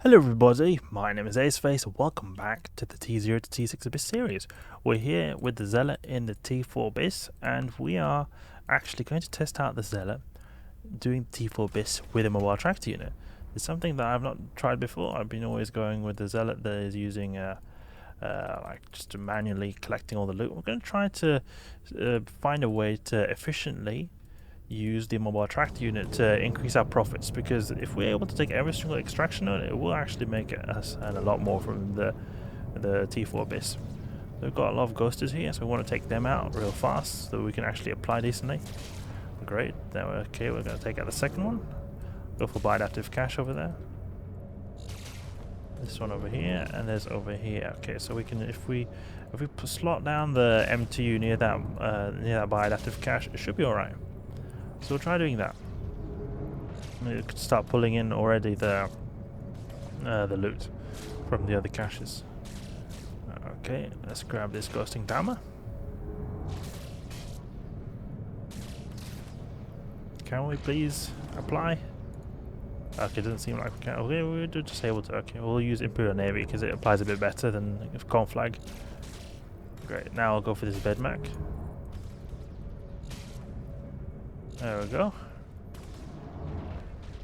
Hello everybody, my name is Aceface and welcome back to the T0 to T6 Abyss series. We're here with the Zealot in the T4 Abyss and we are actually going to test out the Zealot doing the T4 Abyss with a mobile tractor unit. It's something that I've not tried before. I've been always going with the Zealot that is using like just manually collecting all the loot. We're going to try to find a way to efficiently use the mobile tractor unit to increase our profits, because if we're able to take every single extraction node, it will actually make us earn a lot more from the T4 Abyss. We've got a lot of ghosters here, so we want to take them out real fast so we can actually apply decently. Great, then we're okay. We're going to take out the second one. Go for Bioactive Cache over there. This one over here, and there's over here. Okay, so we can, if we slot down the MTU near that Bioactive Cache, it should be all right. So we'll try doing that. We could start pulling in already the loot from the other caches. Okay, let's grab this ghosting dammer. Can we please apply? Okay, it doesn't seem like we can. Okay, we're just able to. Okay, we'll use Imperial Navy because it applies a bit better than Conflag. Great, now I'll go for this Bedmac. There we go.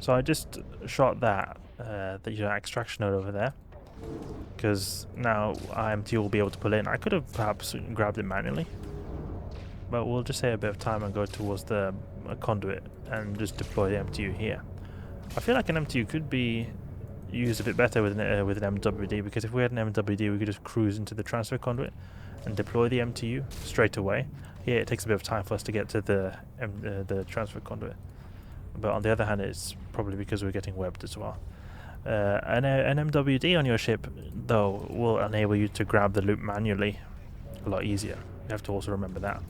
So I just shot that extraction node over there, because now MTU will be able to pull in. I could have perhaps grabbed it manually, but we'll just save a bit of time and go towards the conduit and just deploy the MTU here. I feel like an MTU could be used a bit better with an MWD, because if we had an MWD we could just cruise into the transfer conduit and deploy the MTU straight away. Here it takes a bit of time for us to get to the transfer conduit, but on the other hand it's probably because we're getting webbed as well. An MWD on your ship though will enable you to grab the loot manually a lot easier. You have to also remember that.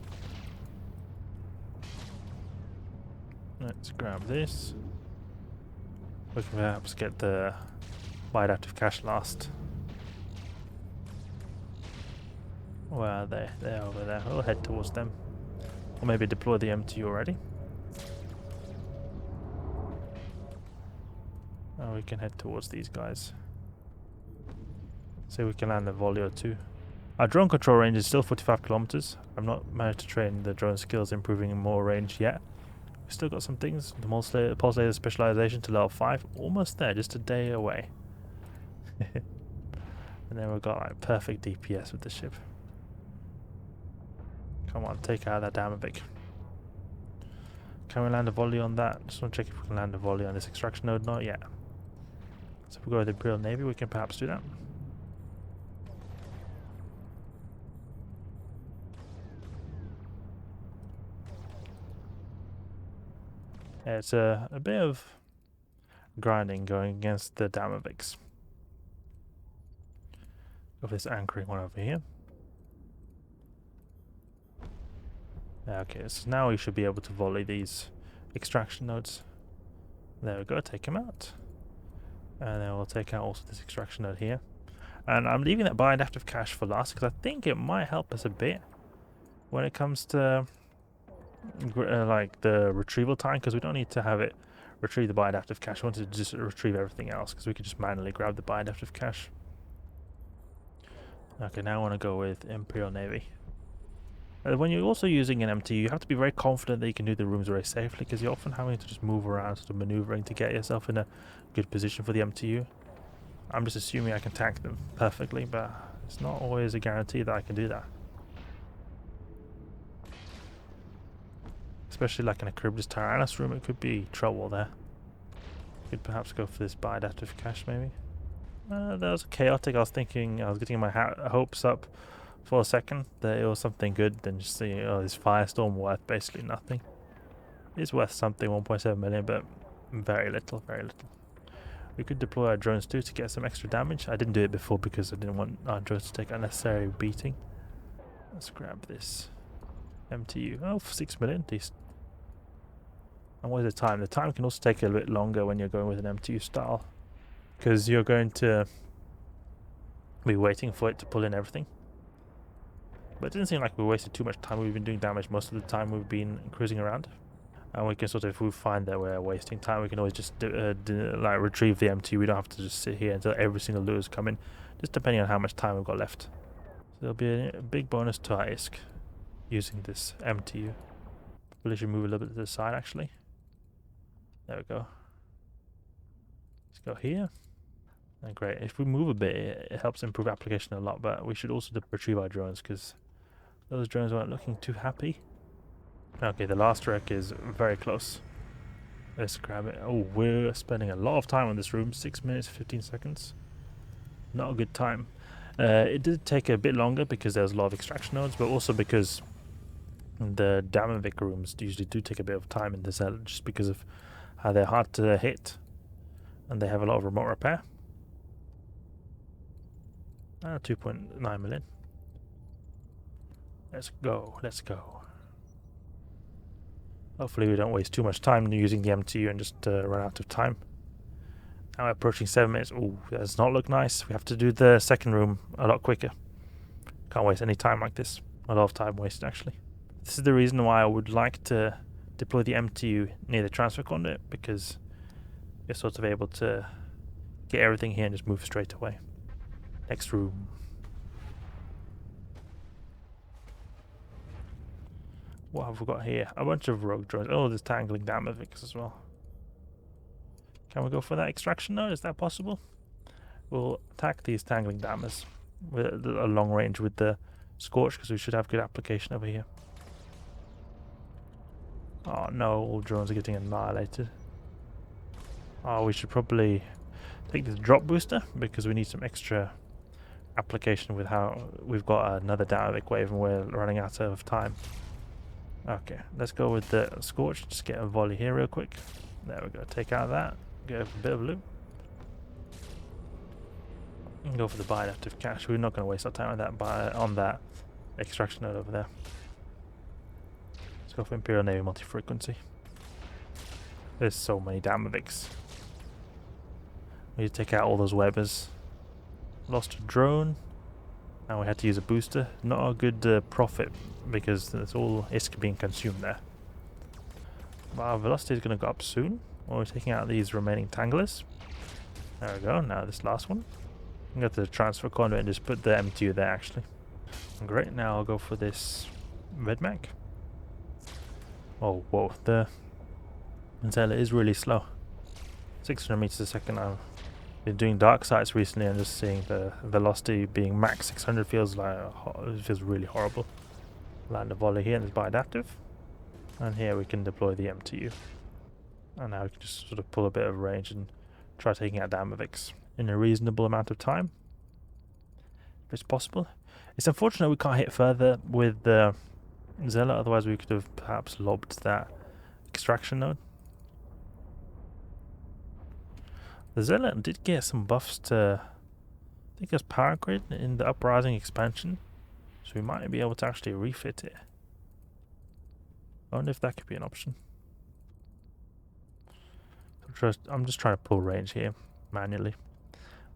Let's grab this. We can perhaps get the Bioactive Cache last. Where are they? They're over there. We'll head towards them. Or maybe deploy the MTU already. Oh, we can head towards these guys. See if we can land a volley or two. Our drone control range is still 45 kilometers. I've not managed to train the drone skills improving more range yet. We've still got some things. The pulse laser specialization to level 5. Almost there, just a day away. And then we've got like perfect DPS with the ship. Come on, take out that Damavic. Can we land a volley on that? Just want to check if we can land a volley on this extraction node. Not yet. So if we go with the Imperial Navy, we can perhaps do that. Yeah, it's a bit of grinding going against the Damavics. Of this anchoring one over here. Okay, so now we should be able to volley these extraction nodes. There we go, take them out. And then we'll take out also this extraction node here. And I'm leaving that Bioactive Cache for last, because I think it might help us a bit when it comes to like the retrieval time, because we don't need to have it retrieve the Bioactive Cache. We want to just retrieve everything else, because we can just manually grab the Bioactive Cache. Okay, now I want to go with Imperial Navy. When you're also using an MTU, you have to be very confident that you can do the rooms very safely, because you're often having to just move around, sort of maneuvering to get yourself in a good position for the MTU. I'm just assuming I can tank them perfectly, but it's not always a guarantee that I can do that. Especially like in a Charybdis Tyrannus room, it could be trouble there. Could perhaps go for this Bioactive Cache maybe. That was chaotic. I was thinking, I was getting my hopes up for a second that it was something good, then just seeing, oh, this Firestorm worth basically nothing. It's worth something, 1.7 million, but very little, very little. We could deploy our drones too to get some extra damage. I didn't do it before because I didn't want our drones to take unnecessary beating. Let's grab this MTU. Oh, 6 million, decent. And what is the time? The time can also take a little bit longer when you're going with an MTU style, because you're going to be waiting for it to pull in everything. But it didn't seem like we wasted too much time. We've been doing damage most of the time we've been cruising around. And we can sort of, if we find that we're wasting time, we can always just like retrieve the MTU. We don't have to just sit here until every single loot is coming, just depending on how much time we've got left. So there'll be a big bonus to our ISK using this MTU. Probably should move a little bit to the side actually. There we go. Let's go here. And great. If we move a bit, it helps improve application a lot, but we should also retrieve our drones because those drones weren't looking too happy. Okay, the last wreck is very close. Let's grab it. Oh, we're spending a lot of time on this room. 6 minutes, 15 seconds. Not a good time. It did take a bit longer because there's a lot of extraction nodes, but also because the Damavic rooms usually do take a bit of time in the Zealot just because of how they're hard to hit and they have a lot of remote repair. 2.9 million. Let's go, let's go. Hopefully we don't waste too much time using the MTU and just run out of time. Now we're approaching 7 minutes. Ooh, that does not look nice. We have to do the second room a lot quicker. Can't waste any time like this. A lot of time wasted actually. This is the reason why I would like to deploy the MTU near the transfer conduit, because you're sort of able to get everything here and just move straight away. Next room. What have we got here? A bunch of rogue drones. Oh, there's tangling Damavics as well. Can we go for that extraction node? Is that possible? We'll attack these tangling dammers with a long range with the Scorch, because we should have good application over here. Oh no, all drones are getting annihilated. Oh, we should probably take this drop booster because we need some extra application with how we've got another Damavic wave and we're running out of time. Okay, let's go with the Scorch. Just get a volley here real quick. There we go. Take out that. Get a bit of loot. And go for the bi-adaptive cache. We're not going to waste our time on that extraction node over there. Let's go for Imperial Navy Multifrequency. There's so many Damavics. We need to take out all those webbers. Lost a drone. Now we had to use a booster. Not a good profit because there's all ISK being consumed there. But our velocity is going to go up soon. We're taking out these remaining tanglers. There we go. Now this last one. I'm going to go to the transfer conduit and just put the MTU there actually. Great. Now I'll go for this Redmac. Oh, whoa. The Zealot is really slow. 600 meters a second. I've been doing dark sites recently and just seeing the velocity being max 600 feels like it feels really horrible. Land a volley here and it's bi-adaptive. And here we can deploy the MTU. And now we can just sort of pull a bit of range and try taking out Damavics in a reasonable amount of time, if it's possible. It's unfortunate we can't hit further with the Zealot, otherwise we could have perhaps lobbed that extraction node. The Zealot did get some buffs to, I think it was power grid in the Uprising expansion, so we might be able to actually refit it. I wonder if that could be an option. I'm just trying to pull range here manually.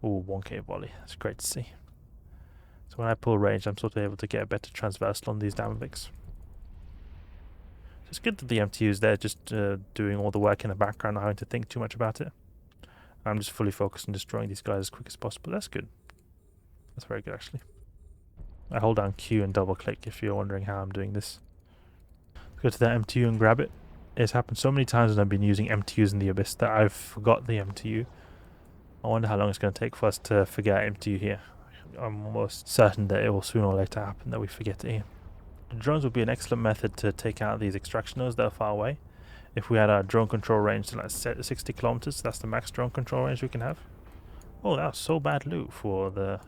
Ooh, 1k volley. That's great to see. So when I pull range, I'm sort of able to get a better transversal on these Damavics. So it's good that the MTU is there, just doing all the work in the background, not having to think too much about it. I'm just fully focused on destroying these guys as quick as possible. That's good. That's very good, actually. I hold down Q and double click if you're wondering how I'm doing this. Go to the MTU and grab it. It's happened so many times when I've been using MTUs in the Abyss that I've forgot the MTU. I wonder how long it's going to take for us to figure out MTU here. I'm almost certain that it will sooner or later happen that we forget it here. The drones would be an excellent method to take out these extraction nodes that are far away. If we had our drone control range to like 60 kilometers, that's the max drone control range we can have. Oh, that was so bad loot for the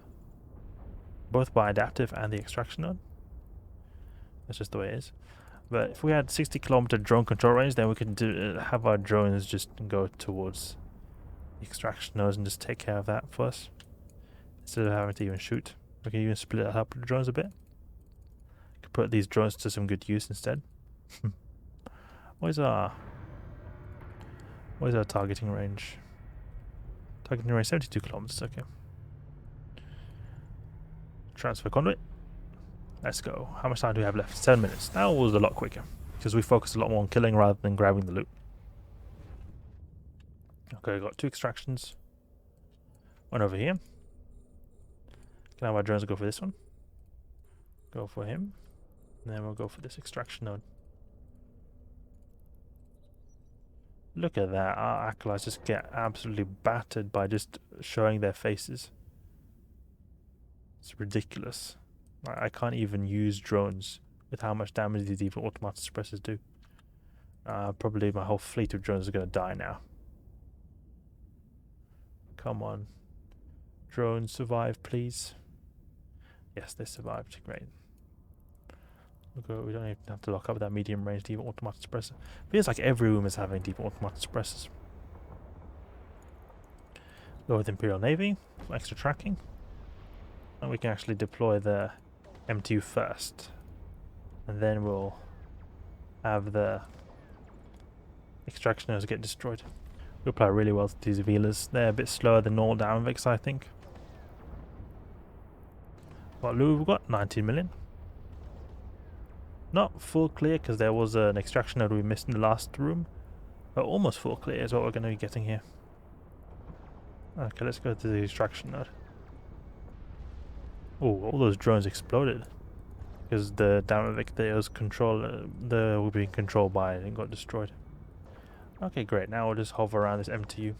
both bi-adaptive and the extraction node. That's just the way it is. But if we had 60 kilometer drone control range, then we could have our drones just go towards the extraction nodes and just take care of that for us, instead of having to even shoot. We can even split up the drones a bit. Could put these drones to some good use instead. Where's our targeting range? Targeting range 72 kilometers. Okay. Transfer conduit. Let's go. How much time do we have left? 7 minutes. That was a lot quicker. because we focus a lot more on killing rather than grabbing the loot. Okay, got 2 extractions. One over here. Can I have our drones go for this one? Go for him. And then we'll go for this extraction node. Look at that. Our acolytes just get absolutely battered by just showing their faces. It's ridiculous. I can't even use drones with how much damage these even automatic suppressors do. Probably my whole fleet of drones is going to die now. Come on. Drones, survive, please. Yes, they survived. Great. We don't even have to lock up that medium range deep automatic suppressor. Feels like every room is having deep automatic suppressors. Go with Imperial Navy for extra tracking. And we can actually deploy the MTU first. And then we'll have the extraction nodes get destroyed. We apply really well to these Velas. They're a bit slower than normal Dynamics, I think. What loot we've got? 19 million. Not full clear because there was an extraction node we missed in the last room. But almost full clear is what we're going to be getting here. Okay, let's go to the extraction node. Oh, all those drones exploded. Because the Dynamic that was were being controlled by and got destroyed. Okay, great. Now we'll just hover around this MTU.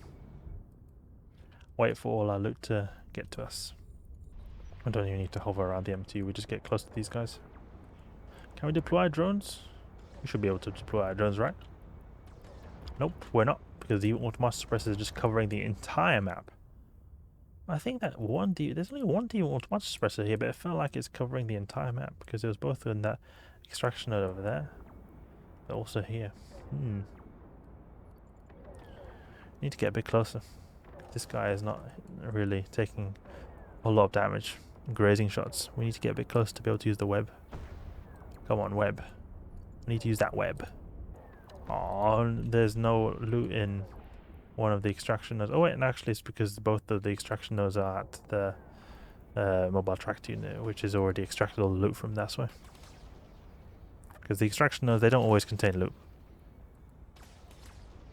Wait for all our loot to get to us. I don't even need to hover around the MTU, we just get close to these guys. Can we deploy our drones? We should be able to deploy our drones, right? Nope, we're not, because the automatic suppressor is just covering the entire map. I think that there's only one automatic suppressor here, but it felt like it's covering the entire map, because it was both in that extraction node over there, but also here. Need to get a bit closer. This guy is not really taking a lot of damage. Grazing shots. We need to get a bit closer to be able to use the web. Come on, web. We need to use that web. Oh, there's no loot in one of the extraction nodes. Oh wait, and actually it's because both of the extraction nodes are at the mobile track unit, which is already extracted all the loot from that way. Because the extraction nodes, they don't always contain loot.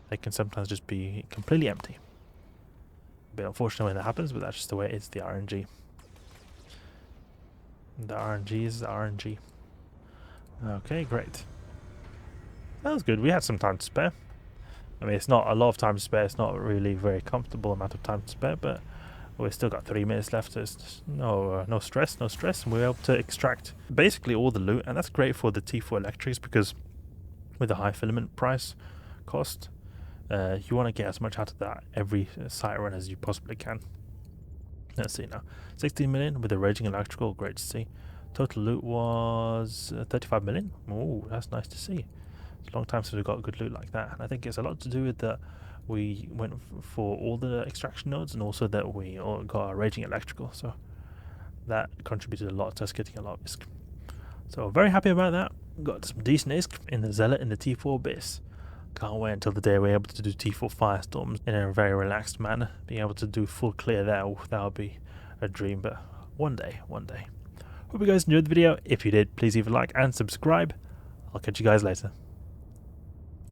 They can sometimes just be completely empty. A bit unfortunate when that happens, but that's just the way it is, the RNG. The RNG is the RNG. Okay, great. That was good. We had some time to spare. I mean, it's not a lot of time to spare. It's not really very comfortable amount of time to spare, but we've still got 3 minutes left. So it's no stress, no stress. And we're able to extract basically all the loot, and that's great for the T4 electrics because with the high filament price cost, you want to get as much out of that every site run as you possibly can. Let's see now. 16 million with a raging electrical, great to see. Total loot was 35 million. Oh, that's nice to see. It's a long time since we got good loot like that. And I think it's a lot to do with that we went for all the extraction nodes and also that we got a raging electrical. So that contributed a lot to us getting a lot of ISK. So very happy about that. Got some decent ISK in the Zealot in the T4 base. Can't wait until the day we're able to do T4 Firestorms in a very relaxed manner. Being able to do full clear there, that would be a dream, but one day. Hope you guys enjoyed the video. If you did, please leave a like and subscribe. I'll catch you guys later.